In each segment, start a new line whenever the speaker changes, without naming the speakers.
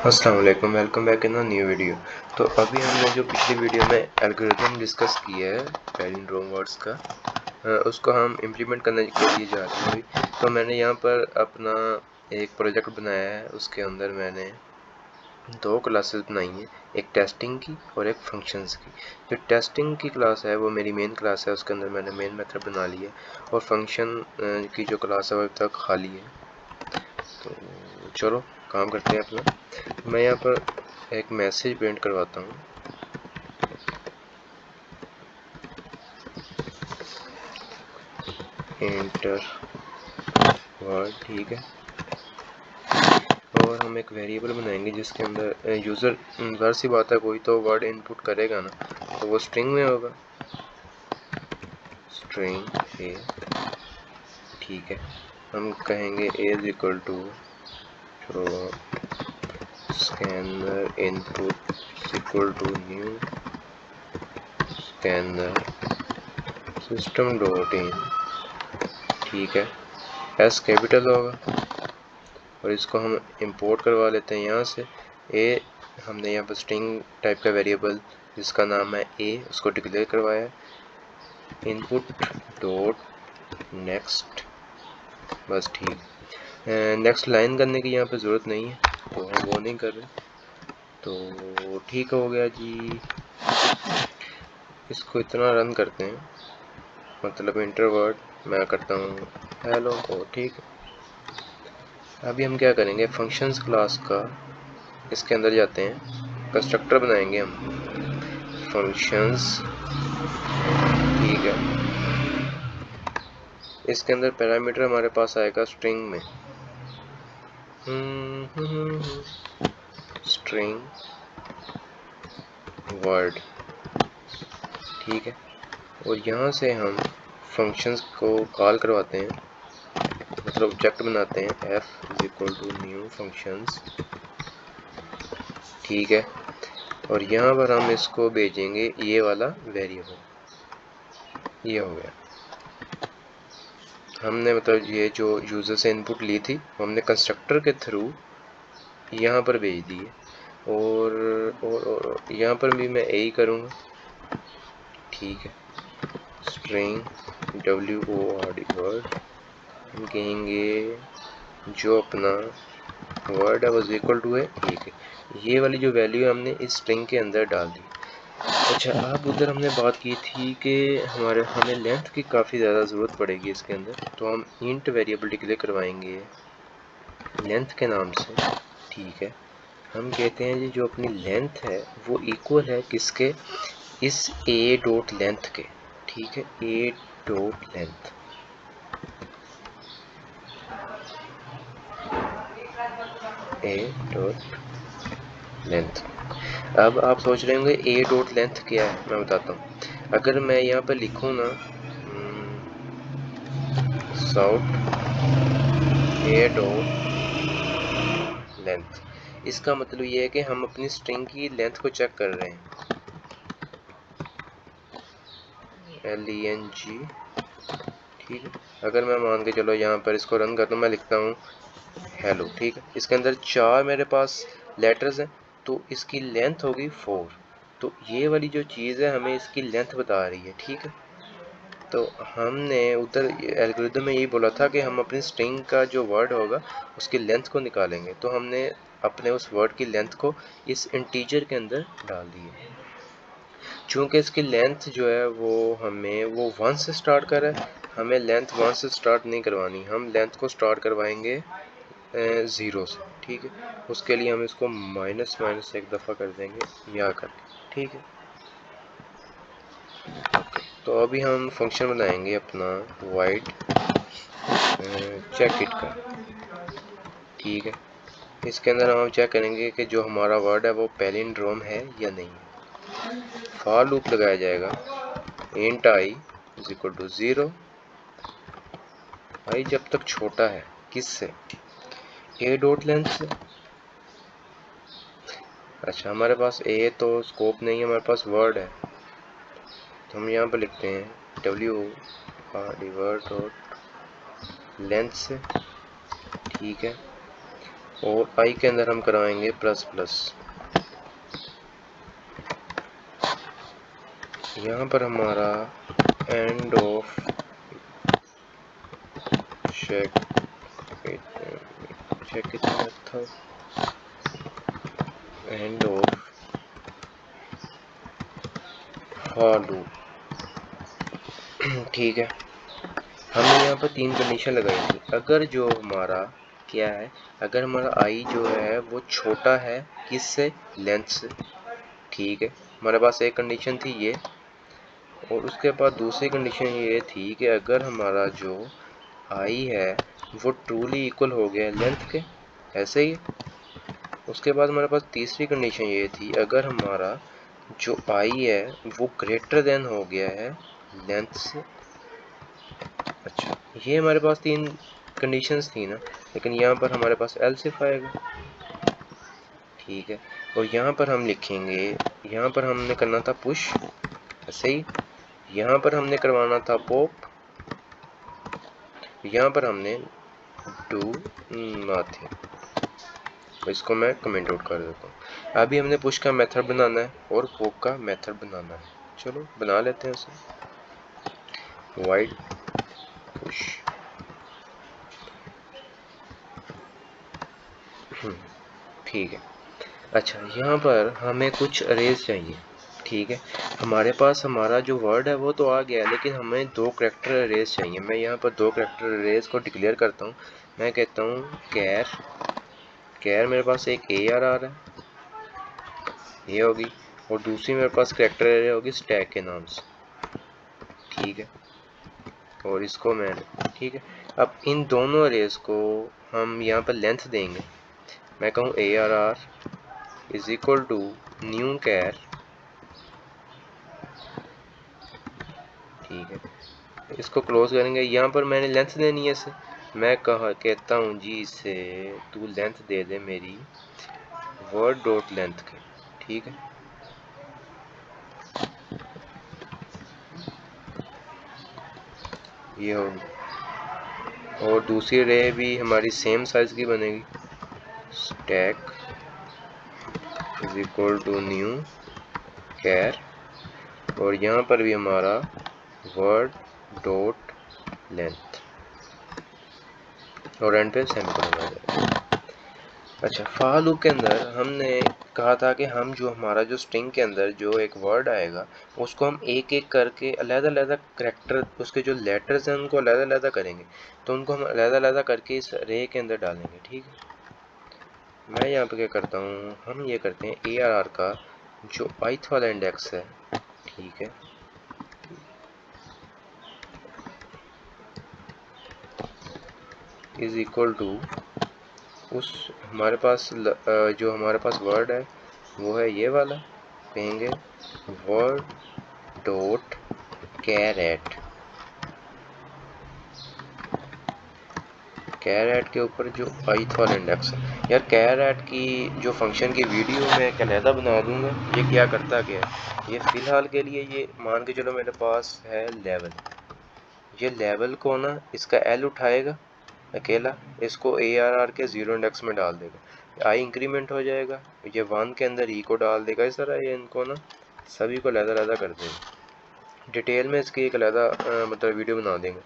अस्सलाम वालेकुम, welcome back in a new video. तो अभी हमने जो पिछली वीडियो में एल्गोरिथम डिस्कस किया है पैलिंड्रोम वर्ड्स का, उसको हम इम्प्लीमेंट करने के लिए जा रहे हैं अभी। तो मैंने यहाँ पर अपना एक प्रोजेक्ट बनाया है, उसके अंदर मैंने दो क्लासेस बनाई हैं, एक टेस्टिंग की और एक फंक्शंस की। जो टेस्टिंग की क्लास है वो मेरी मेन क्लास है, उसके अंदर मैंने मेन मेथड बना ली है, और फंक्शन की जो क्लास है वो अभी तक खाली है। तो चलो काम करते हैं अपना। मैं यहाँ पर एक मैसेज प्रिंट करवाता हूँ। एंटर वर्ड, ठीक है। और हम एक वेरिएबल बनाएंगे जिसके अंदर यूज़र, ज़ाहिर सी बात है कोई तो वर्ड इनपुट करेगा ना, तो वो स्ट्रिंग में होगा, स्ट्रिंग ए, ठीक है। हम कहेंगे a is equal to scanner input equal to new scanner system dot in, ठीक है। एस कैपिटल होगा और इसको हम इंपोर्ट करवा लेते हैं यहाँ से। ए हमने यहाँ पर स्ट्रिंग टाइप का वेरिएबल जिसका नाम है ए, उसको डिक्लेयर करवाया है। इनपुट डॉट नेक्स्ट, बस ठीक। नेक्स्ट लाइन करने की यहाँ पे ज़रूरत नहीं है, तो हम वो नहीं कर रहे, तो ठीक हो गया जी। इसको इतना रन करते हैं, मतलब इंटर वर्ड मैं करता हूँ हेलो, ओ ठीक है। अभी हम क्या करेंगे, फंक्शंस क्लास का इसके अंदर जाते हैं, कंस्ट्रक्टर बनाएंगे हम फंक्शंस, ठीक है। इसके अंदर पैरामीटर हमारे पास आएगा स्ट्रिंग में, स्ट्रिंग वर्ड, ठीक है। और यहाँ से हम फंक्शंस को कॉल करवाते हैं, मतलब ऑब्जेक्ट बनाते हैं, f is equal to new functions, ठीक है। और यहाँ पर हम इसको भेजेंगे ये वाला वेरिएबल, ये हो गया। हमने मतलब ये जो यूज़र से इनपुट ली थी हमने कंस्ट्रक्टर के थ्रू यहाँ पर भेज दी है, और यहाँ पर भी मैं यही करूँगा, ठीक है। स्ट्रिंग word वर्ड, हम कहेंगे जो अपना वर्ड है वो इक्वल टू है, ठीक है। ये वाली जो वैल्यू हमने इस स्ट्रिंग के अंदर डाल दी। अच्छा, अब उधर हमने बात की थी कि हमें लेंथ की काफ़ी ज़्यादा ज़रूरत पड़ेगी इसके अंदर, तो हम इंट वेरिएबल डिक्लेयर करवाएंगे लेंथ के नाम से, ठीक है। हम कहते हैं जी जो अपनी लेंथ है वो इक्वल है किसके, इस ए डॉट लेंथ के, ठीक है। ए डॉट लेंथ, ए डॉट लेंथ। अब आप सोच रहे होंगे ए डॉट लेंथ क्या है, मैं बताता हूँ। अगर मैं यहाँ पर लिखूँ ना साउट ए डॉट लेंथ, इसका मतलब ये है कि हम अपनी स्ट्रिंग की लेंथ को चेक कर रहे हैं, LENG, ठीक है। अगर मैं मान के चलो यहाँ पर इसको रन करता हूँ, मैं लिखता हूँ हेलो, ठीक है। इसके अंदर 4 मेरे पास लेटर्स हैं, तो इसकी लेंथ होगी 4, तो ये वाली जो चीज़ है हमें इसकी लेंथ बता रही है, ठीक है। तो हमने उधर एल्गोरिथम में यही बोला था कि हम अपनी स्ट्रिंग का जो वर्ड होगा उसकी लेंथ को निकालेंगे, तो हमने अपने उस वर्ड की लेंथ को इस इंटीजर के अंदर डाल दी है। चूँकि इसकी लेंथ जो है वो 1 से स्टार्ट कर रहा है, हमें लेंथ 1 से स्टार्ट नहीं करवानी, हम लेंथ को स्टार्ट करवाएंगे 0 से, ठीक है। उसके लिए हम इसको माइनस माइनस एक दफ़ा कर देंगे यहाँ करके, ठीक है। तो अभी हम फंक्शन बनाएंगे अपना वाइड चेक इट का, ठीक है। इसके अंदर हम चेक करेंगे कि जो हमारा वर्ड है वो पैलिंड्रोम है या नहीं। फॉर लूप लगाया जाएगा, int i is equal to 0, i जब तक छोटा है किससे, ए डॉट लेंथ से। अच्छा, हमारे पास ए तो स्कोप नहीं है, हमारे पास वर्ड है, तो हम यहाँ पर लिखते हैं वर्ड डॉट लेंथ से, ठीक है। और आई के अंदर हम कराएंगे प्लस प्लस। यहाँ पर हमारा एंड ऑफ चेक था, एंड ऑफ फॉर लूप। ठीक है, हमने यहाँ पर 3 कंडीशन लगाई थी। अगर जो हमारा क्या है, अगर हमारा आई जो है वो छोटा है किससे, लेंथ से। ठीक है, हमारे पास एक कंडीशन थी ये, और उसके बाद दूसरी कंडीशन ये थी कि अगर हमारा जो आई है वो ट्रूली इक्वल हो गया लेंथ के, ऐसे ही। उसके बाद हमारे पास तीसरी कंडीशन ये थी, अगर हमारा जो आई है वो ग्रेटर देन हो गया है लेंथ से। अच्छा, ये हमारे पास 3 कंडीशंस थी ना, लेकिन यहाँ पर हमारे पास एल्स इफ आएगा। ठीक है, और यहाँ पर हम लिखेंगे, यहाँ पर हमने करना था पुश, ऐसे ही। यहाँ पर हमने करवाना था पॉप, यहाँ पर हमने डू नथिंग। इसको मैं कमेंट आउट कर देता हूँ। अभी हमने पुश का मेथड बनाना है और पॉप का मेथड बनाना है। चलो बना लेते हैं उसे। वाइड पुश, ठीक है। अच्छा, यहाँ पर हमें कुछ अरेज चाहिए। ठीक है, हमारे पास हमारा जो वर्ड है वो तो आ गया है, लेकिन हमें 2 करैक्टर अरेज चाहिए। मैं यहाँ पर 2 करैक्टर अरेज को डिक्लेयर करता हूँ। मैं कहता हूँ कैर मेरे पास एक ARR है, ये होगी, और दूसरी मेरे पास करैक्टर अरे होगी स्टैक के नाम से। ठीक है, और इसको मैंने, ठीक है, अब इन दोनों अरेज को हम यहाँ पर लेंथ देंगे। मैं कहूँ ARR is equal to new char. ठीक है, इसको क्लोज करेंगे। यहाँ पर मैंने लेंथ देनी है इसे। मैं कहता हूँ जी इसे तू लेंथ दे दे मेरी वर्ड डॉट लेंथ के। ठीक है, ये होगी, और दूसरी रे भी हमारी सेम साइज की बनेगी। Stack is equal to new char, और यहाँ पर भी हमारा वर्ड डॉट लेंथ, और एंड पे सेमीकोलन आ जाएगा। अच्छा, फॉर लूप के अंदर हमने कहा था कि हम जो हमारा जो स्ट्रिंग के अंदर जो एक वर्ड आएगा उसको हम एक एक करके अलग-अलग करैक्टर, उसके जो लेटर्स हैं उनको अलग-अलग करेंगे। तो उनको हम अलग-अलग करके इस रे के अंदर डालेंगे। ठीक है, मैं यहाँ पे क्या करता हूँ, हम ये करते हैं ARR का जो ith वाला इंडेक्स है। ठीक है, इज इक्वल टू उस हमारे पास जो हमारे पास वर्ड है वो है ये वाला। कहेंगे वर्ड डॉट कैरेट, कैरेट के ऊपर जो ith वाला इंडेक्स है। यार कैरेट की जो फंक्शन की वीडियो मैं अलहदा बना दूंगा। ये क्या करता क्या है, ये फ़िलहाल के लिए ये मान के चलो मेरे पास है लेवल। ये लेवल को ना इसका L उठाएगा अकेला, इसको ARR के 0 इंडेक्स में डाल देगा, आई इंक्रीमेंट हो जाएगा, ये 1 के अंदर E को डाल देगा। इस तरह ये इनको ना सभी को अलग-अलग कर देगा। डिटेल में इसकी एक अलहदा मतलब वीडियो बना देंगे।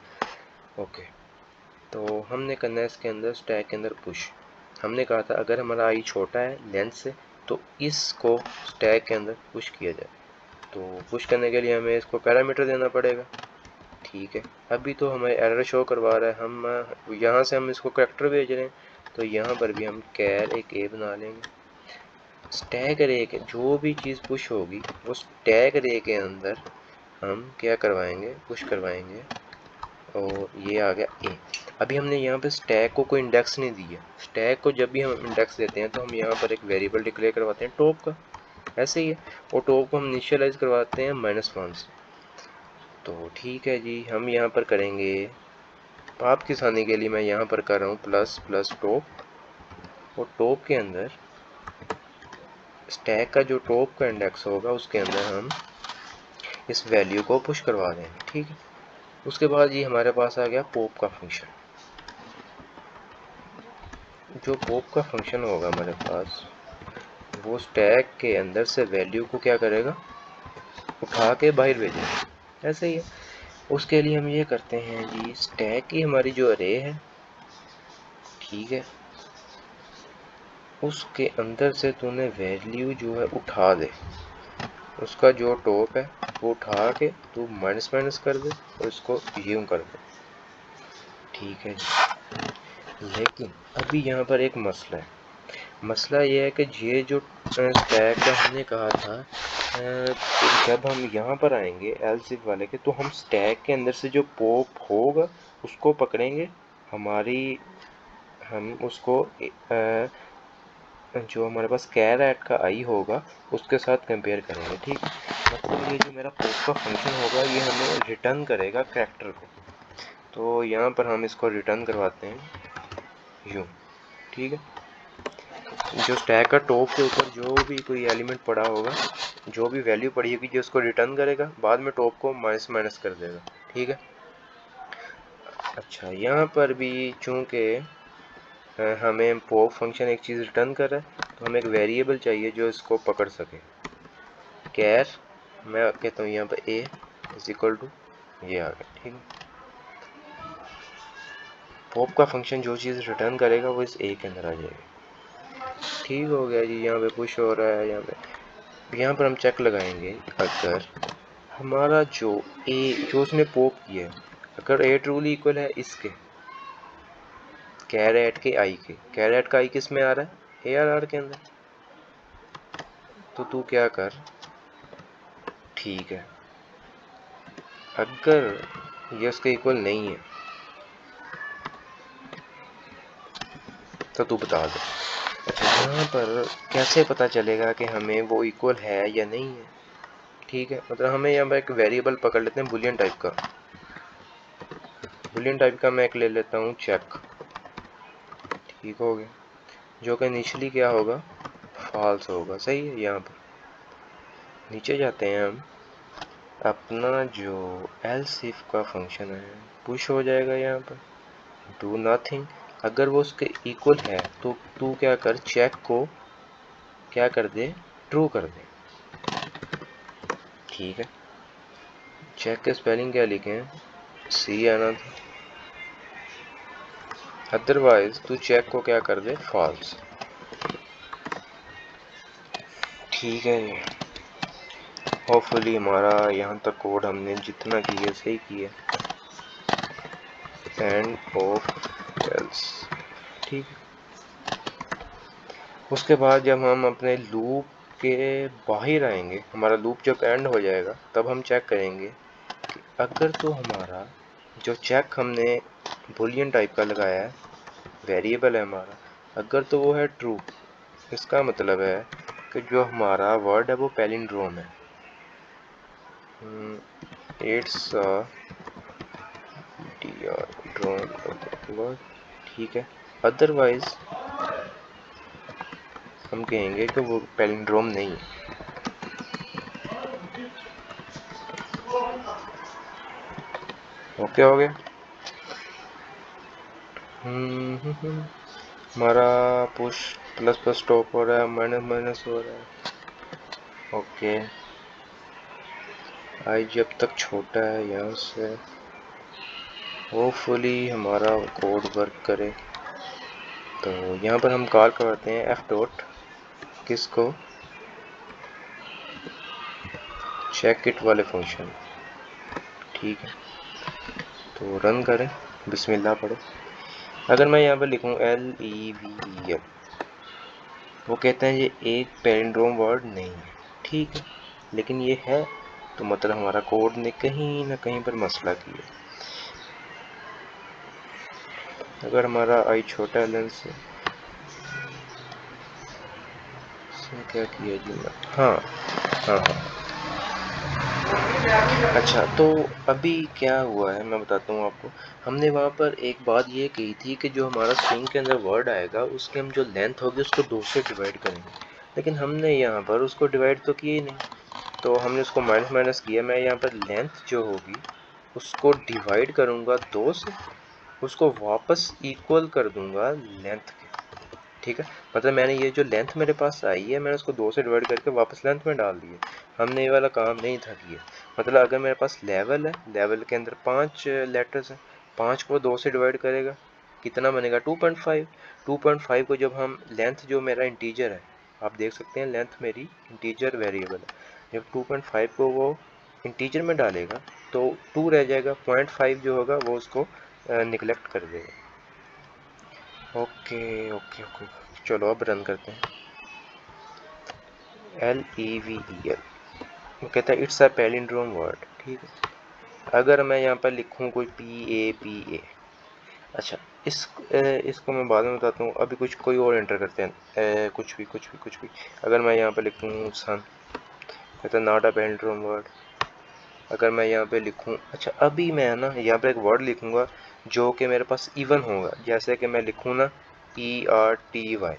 ओके, तो हमने करना है इसके अंदर स्टैक के अंदर पुश। हमने कहा था अगर हमारा आई छोटा है लेंथ से तो इसको स्टैक के अंदर पुश किया जाए। तो पुश करने के लिए हमें इसको पैरामीटर देना पड़ेगा। ठीक है, अभी तो हमें एरर शो करवा रहा है, हम यहाँ से हम इसको करैक्टर भेज रहे हैं, तो यहाँ पर भी हम कैर एक A बना लेंगे। स्टैक रे के जो भी चीज़ पुश होगी वो स्टैक रे के अंदर हम क्या करवाएंगे, पुश करवाएंगे, और ये आ गया A। अभी हमने यहाँ पे स्टैक को कोई इंडेक्स नहीं दिया। स्टैक को जब भी हम इंडेक्स देते हैं तो हम यहाँ पर एक वेरिएबल डिक्लेयर करवाते हैं टॉप का, ऐसे ही है, और टॉप को हम इनिशियलाइज करवाते हैं -1 से। तो ठीक है जी, हम यहाँ पर करेंगे, आप की आसानी के लिए मैं यहाँ पर कर रहा हूँ प्लस प्लस टॉप, और टॉप के अंदर स्टैक का जो टॉप का इंडेक्स होगा उसके अंदर हम इस वैल्यू को पुश करवा देंगे। ठीक है, उसके बाद ये हमारे पास आ गया पॉप का फंक्शन। जो पॉप का फंक्शन होगा हमारे पास, वो स्टैक के अंदर से वैल्यू को क्या करेगा, उठा के बाहर भेजेगा। ऐसे ही है। उसके लिए हम ये करते हैं जी, स्टैक की हमारी जो अरे है, ठीक है, उसके अंदर से तूने वैल्यू जो है उठा दे, उसका जो टॉप है वो उठा के तू माइनस माइनस कर दे और इसको यूं कर दे, ठीक है जी। लेकिन अभी यहाँ पर एक मसला है। मसला ये है कि ये जो स्टैक का हमने कहा था, जब हम यहाँ पर आएंगे एल्स इफ वाले के, तो हम स्टैक के अंदर से जो पॉप होगा उसको पकड़ेंगे, हम उसको जो हमारे पास कैर एट का आई होगा उसके साथ कंपेयर करेंगे, ठीक। मतलब ये जो मेरा पॉप का फंक्शन होगा ये हमें रिटर्न करेगा कैरेक्टर को। तो यहाँ पर हम इसको रिटर्न करवाते हैं यूँ, ठीक है। जो स्टैक का टॉप के ऊपर जो भी कोई एलिमेंट पड़ा होगा, जो भी वैल्यू पड़ी होगी, जो उसको रिटर्न करेगा, बाद में टॉप को माइनस माइनस कर देगा, ठीक है। अच्छा, यहाँ पर भी चूँकि हमें पॉप फंक्शन एक चीज़ रिटर्न कर रहा है, तो हमें एक वेरिएबल चाहिए जो इसको पकड़ सके। कैर मैं कहता हूँ यहाँ पर ए इज इक्वल टू, ये आ गया, ठीक है। पॉप का फंक्शन जो चीज़ रिटर्न करेगा वो इस ए के अंदर आ जाएगी, ठीक हो गया जी। यहाँ पे पुश हो रहा है, यहाँ पर हम चेक लगाएंगे, अगर हमारा जो ए जो उसने पॉप किया है, अगर ए ट्रूली इक्वल है इसके कैर एट के आई के, कैर एट का आई किस में आ रहा है, ए आर के अंदर, तो तू क्या कर, ठीक है, अगर ये उसके इक्वल नहीं है तो तू बता दे। अच्छा, यहाँ पर कैसे पता चलेगा कि हमें वो इक्वल है या नहीं है, ठीक है। मतलब हमें यहाँ पर एक वेरिएबल पकड़ लेते हैं बुलियन टाइप का। बुलियन टाइप का मैं एक ले लेता हूँ चेक, ठीक हो गया, जो कि इनिशियली क्या होगा, फॉल्स होगा, सही है। यहाँ पर नीचे जाते हैं हम, अपना जो एल्स इफ का फंक्शन है पुश हो जाएगा, यहाँ पर डू नथिंग, अगर वो उसके इक्वल है तो तू क्या कर, चेक को क्या कर दे, ट्रू कर दे, ठीक है। चेक के स्पेलिंग क्या लिखे, सी आना था, अदरवाइज तू चेक को क्या कर दे, फॉल्स, ठीक है। होपफुली हमारा यहाँ तक कोड हमने जितना किया सही किया, एंड ऑफ एल्स, ठीक। उसके बाद जब हम अपने लूप के बाहर आएंगे, हमारा लूप जब एंड हो जाएगा, तब हम चेक करेंगे कि अगर तो हमारा जो चेक हमने बुलियन टाइप का लगाया है, वेरिएबल है हमारा, अगर तो वो है ट्रू, इसका मतलब है कि जो हमारा वर्ड है वो पैलिंड्रोम है, इट्स वर्ड, ठीक है। अदरवाइज हम कहेंगे कि वो पैलिंड्रोम नहीं है। ओके हो गया। हमारा पुश प्लस प्लस स्टॉप हो रहा है, माइनस माइनस हो रहा है, ओके। आई जब तक छोटा है यहाँ से, होपफुली हमारा कोड वर्क करे। तो यहाँ पर हम कॉल करते हैं एफ डॉट, किसको, चेक इट वाले फंक्शन, ठीक है। तो रन करें, बिस्मिल्लाह पढ़े। अगर मैं यहाँ पर लिखूँ LEVEL, वो कहते हैं ये एक पैलिंड्रोम वर्ड नहीं है, ठीक है, लेकिन ये है, तो मतलब हमारा कोड ने कहीं ना कहीं पर मसला किया। अगर हमारा आई छोटा है लेंस से क्या किया जी, हाँ हाँ हाँ। अच्छा, तो अभी क्या हुआ है मैं बताता हूँ आपको। हमने वहाँ पर एक बात ये कही थी कि जो हमारा स्ट्रिंग के अंदर वर्ड आएगा उसकी हम जो लेंथ होगी उसको 2 से डिवाइड करेंगे, लेकिन हमने यहाँ पर उसको डिवाइड तो किया ही नहीं, तो हमने उसको माइनस माइनस किया। मैं यहाँ पर लेंथ जो होगी उसको डिवाइड करूँगा 2 से, उसको वापस इक्वल कर दूँगा लेंथ के, ठीक है, मतलब मैंने ये जो लेंथ मेरे पास आई है मैंने उसको 2 से डिवाइड करके वापस लेंथ में डाल दी है। हमने ये वाला काम नहीं था किया। मतलब अगर मेरे पास लेवल है, लेवल के अंदर 5 लेटर्स हैं, 5 को 2 से डिवाइड करेगा, कितना बनेगा 2.5। 2.5 को जब हम लेंथ जो मेरा इंटीजर है, आप देख सकते हैं लेंथ मेरी इंटीजर वेरिएबल है, जब 2.5 को वो इंटीजर में डालेगा तो 2 रह जाएगा, 0.5 जो होगा वो उसको निगलेक्ट कर देगा। ओके ओके ओके, चलो अब रन करते हैं। LEVEL, वो कहता है इट्स अ पैलिंड्रोम वर्ड। ठीक है, अगर मैं यहाँ पर लिखूँ कोई PAPA, अच्छा इसको मैं बाद में बताता हूँ, अभी कोई और एंटर करते हैं, कुछ भी। अगर मैं यहाँ पर लिखूँ सन, कहता है नॉट अ पैलिंड्रोम वर्ड। अगर मैं यहाँ पे लिखूँ, अच्छा अभी मैं ना यहाँ पे एक वर्ड लिखूँगा जो कि मेरे पास इवन होगा, जैसे कि मैं लिखूँ ना ERTYTZ।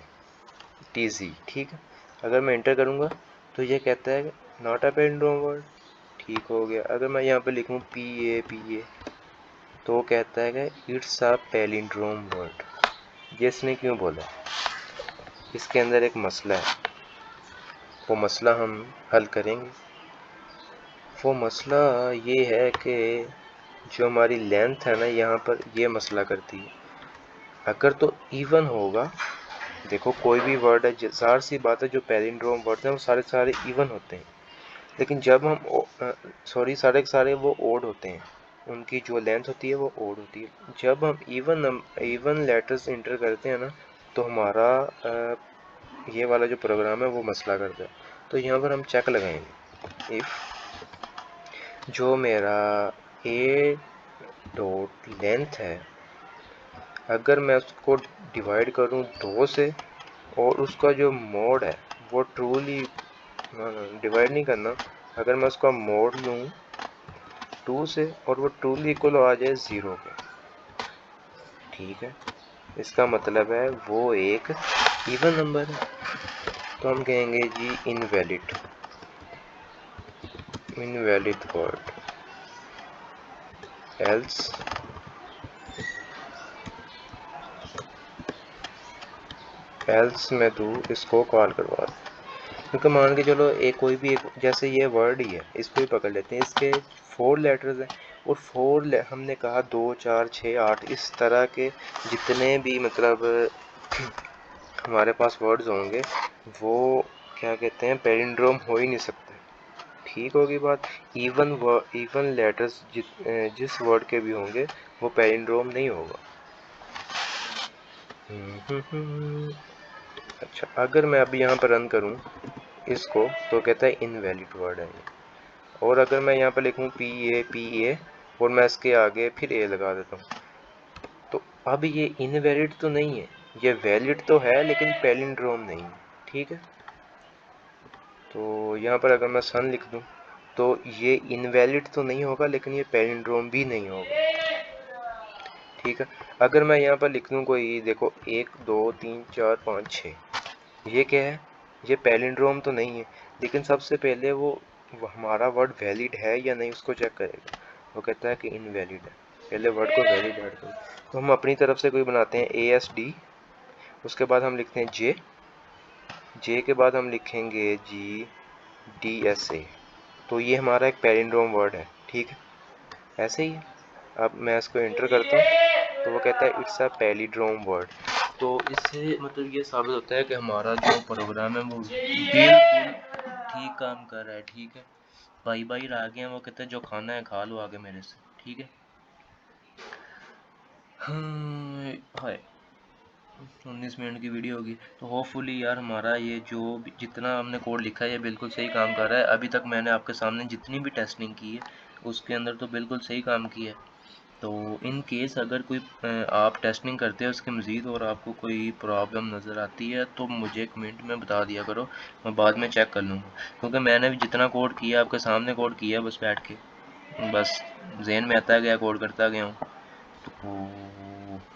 ठीक है, अगर मैं एंटर करूँगा तो ये कहता है नॉट अ पैलिंड्रोम वर्ड। ठीक हो गया। अगर मैं यहाँ पे लिखूँ PAPA तो कहता है कि इट्स अ पैलिंड्रोम वर्ड। ये इसने क्यों बोला? इसके अंदर एक मसला है, वो मसला हम हल करेंगे। वो मसला ये है कि जो हमारी लेंथ है ना यहाँ पर, ये मसला करती है। अगर तो इवन होगा, देखो कोई भी वर्ड है, ज़ाहिर सी बात है जो पैलिंड्रोम वर्ड हैं वो सारे इवन होते हैं, लेकिन जब हम सारे के सारे वो ओड होते हैं, उनकी जो लेंथ होती है वो ओड होती है। जब हम इवन लेटर्स इंटर करते हैं ना तो हमारा ये वाला जो प्रोग्राम है वो मसला करता है। तो यहाँ पर हम चेक लगाएंगे, इफ़ जो मेरा ए डॉट लेंथ है, अगर मैं उसको डिवाइड करूँ 2 से और उसका जो मोड है वो ट्रूली, डिवाइड नहीं करना, अगर मैं उसका मोड लूँ 2 से और वो ट्रूली इक्वल आ जाए 0 के, ठीक है, इसका मतलब है वो एक इवन नंबर है। तो हम कहेंगे जी इनवैलिड वर्ड, एल्स में तू इसको कॉल करवा दे। क्योंकि मान के चलो एक कोई भी एक, जैसे ये वर्ड ही है, इसको ही पकड़ लेते हैं, इसके 4 लेटर्स हैं और 4 हमने कहा 2 4 6 8 इस तरह के जितने भी मतलब हमारे पास वर्ड्स होंगे वो क्या कहते हैं पैलिंड्रोम हो ही नहीं सकते। ठीक होगी बात। इवन लेटर्स जिस वर्ड के भी होंगे वो पैलिंड्रोम नहीं होगा। अच्छा अगर मैं अभी यहाँ पर रन करूँ इसको तो कहता है इनवैलिड वर्ड है ये। और अगर मैं यहाँ पर लिखूँ PA और मैं इसके आगे फिर A लगा देता हूँ तो अब ये इनवैलिड तो नहीं है, ये वैलिड तो है लेकिन पैलिंड्रोम नहीं है। ठीक है, तो यहाँ पर अगर मैं सन लिख दूँ तो ये इनवैलिड तो नहीं होगा लेकिन ये पैलिंड्रोम भी नहीं होगा। ठीक है, अगर मैं यहाँ पर लिख दूँ कोई, देखो 1 2 3 4 5 6, ये क्या है, ये पैलिंड्रोम तो नहीं है, लेकिन सबसे पहले वो हमारा वर्ड वैलिड है या नहीं उसको चेक करेगा। वो कहता है कि इनवैलिड है, पहले वर्ड को वैलिड ऐड करो। तो हम अपनी तरफ से कोई बनाते हैं ASD, उसके बाद हम लिखते हैं जे के बाद हम लिखेंगे GDSA, तो ये हमारा एक पैलिंड्रोम वर्ड है। ठीक है, ऐसे ही। अब मैं इसको एंटर करता हूँ तो वो कहता है इट्स अ पैलिंड्रोम वर्ड। तो इससे मतलब ये साबित होता है कि हमारा जो प्रोग्राम है वो बिल्कुल ठीक काम कर रहा है। ठीक है, भाई आ गए हैं, वो कहते हैं जो खाना है खा लो आगे मेरे से। ठीक है, हाय 19 मिनट की वीडियो होगी। तो होपफुली यार हमारा ये जो जितना हमने कोड लिखा है ये बिल्कुल सही काम कर रहा है। अभी तक मैंने आपके सामने जितनी भी टेस्टिंग की है उसके अंदर तो बिल्कुल सही काम किया है। तो इन केस अगर कोई आप टेस्टिंग करते हैं उसके मज़ीद और आपको कोई प्रॉब्लम नज़र आती है तो मुझे कमेंट में बता दिया करो, मैं बाद में चेक कर लूँगा। क्योंकि मैंने भी जितना कोड किया आपके सामने कोड किया बस बैठ के, बस जहन में आता गया कोड करता गया हूँ। तो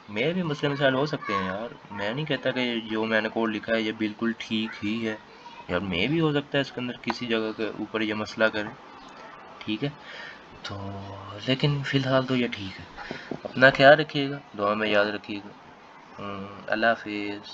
मेरे भी मसले मसाइल हो सकते हैं यार, मैं नहीं कहता कि जो मैंने कोड लिखा है ये बिल्कुल ठीक ही है यार, मैं भी हो सकता है इसके अंदर किसी जगह के ऊपर ये मसला करे। ठीक है, तो लेकिन फ़िलहाल तो ये ठीक है। अपना ख्याल रखिएगा, दुआ में याद रखिएगा। अल्लाह हाफिज़।